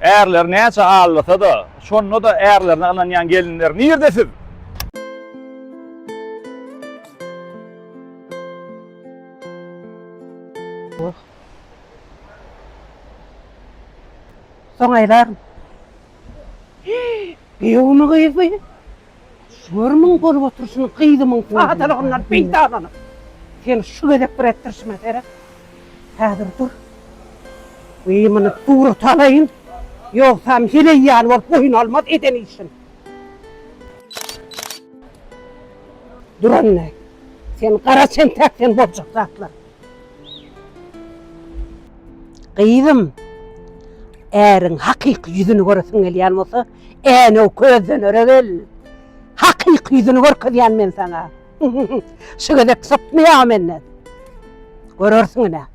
Erler näçe ağırlasa da, şonno da erlerine alanyan gelinler nirdesiz? Soň aylarym. Ýoğumy gyýby. Görmüň bolup oturşyny gyýdymyň fadarlygyny beýdanyny. Sen şu gedek bir etdirşme tere. Häzir dur. Beýmini duru talaýyn. Ýogsa hele ýan bolup boyun almaz eden işin. Duranna. Sen gara sen täkden boljak zatlar. Gyýdym. Äriň hakyky ýüzüni göresiň gelýän bolsa, äne közden öregel. Hakyky ýüzüni görkezýän men sana. Şu gedek sapmaýar menden. Görersiň näme?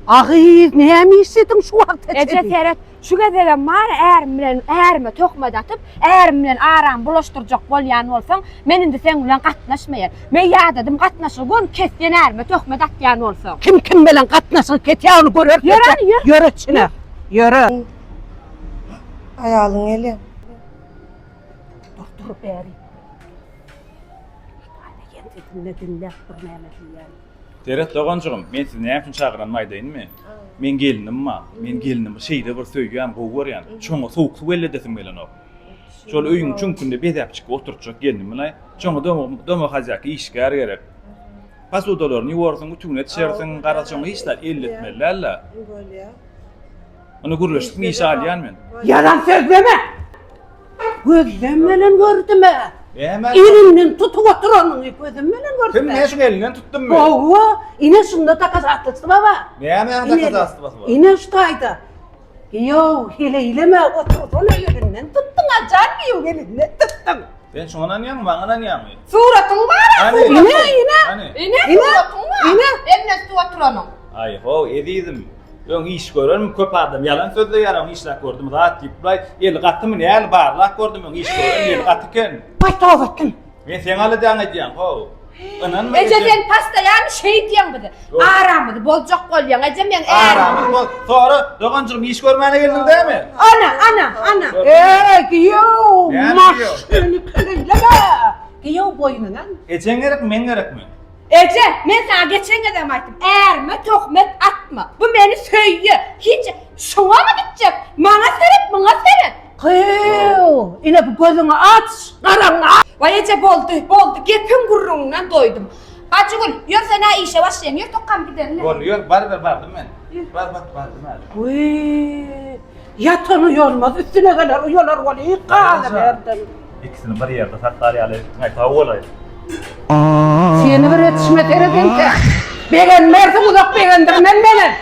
Agyz näme işledin şu wagt? Ece teret şu gedege mar ärim bilen ärime tokmada atyp, ärim bilen aram bulaşdyrjak bolýan bolsaň, men indi sen bilen gatnaşmaýar. Men ýa-dadım gatnaşygon kesýän ärime tokmada atýan bolsaň. Kim bilen gatnaşyp ketýäni görer. Yöre, içine. Yöre. Ayalyň eli. Dur bäri. Hadi kendine dinle durmaýan diýär. Deret dogancygym, men sizi näme üçin çagyran maýdaýynmy? Men gelinimma, men gelinimi şeýde bir söýgän gowurýan. Çoňa soğuk su welledesiň bilen o. Şol öýüň çünkünde bedäp çykyp oturjak gelinim bilen. Çoňa döme hajaky işgär gerek. Pasudalaryny ýuwarsyň, ütüňe tişersiň, garaçyňy hiçler elletmelerler. Böyle. Onu gurlaşyp iş alýan men. Yalan söyleme. Gözüm bilen gördüm. Hemen. Elimden tutup oturanyň gözüm bilen gördüm. Kim näşe elinden tutdum men? Owa, ine şunda takazatdy baba. Näme anda kazasty basma? Ine şutaydı. Yo, hele ileme oturdu elinden tuttun acar diyor elinden tuttun. Ben şoňa näme, maňa näme? Suratyň bar. Hani? Ine. Hani? Suratyň bar. Emne tuturanyň. Ay ho, edidim. Öň iş görürüm, köp adam yalan sözleýär, işler gördüm, rahat diýip, el gatdymy näle barlak gördüm, öň iş görürüm, el gatyken. Baýta gatdyn. Men sen aly daň edýän, ho. Anan mı? Ece sen pasta ýany şey diýen bidi. Aramydy, boljak bolýan. Ece men Aram, bol. Sonra dogancygym iş görmäne geldin dämi? Ana. Yo, Yani maşyny keleleme. Yo boyundan. Eçen gerek, men gerekmi? Ece, men sana geçen gedem aýtdym. Ärme tokmet atma. Bu meni söýýär. Hiç şoňa mı gitjek? Maňa serep. Kıyıv, ine bu gözünü aç, karanı aç. Vay Ece boldu. Gepim gurrundan doydum. Acıgül, yor sen işe başlayan, yor tokam gidelim. Bol, yor, bardım men. Bardım hadi. Uy, yatanı yormaz, üstüne kadar uyolar var, yıkanı verdim. İkisini bir yerde saklaryalı, tağı olaydı. Seni bir yetişme teredin ki, beğenmezsin uzak beğendirmen beni.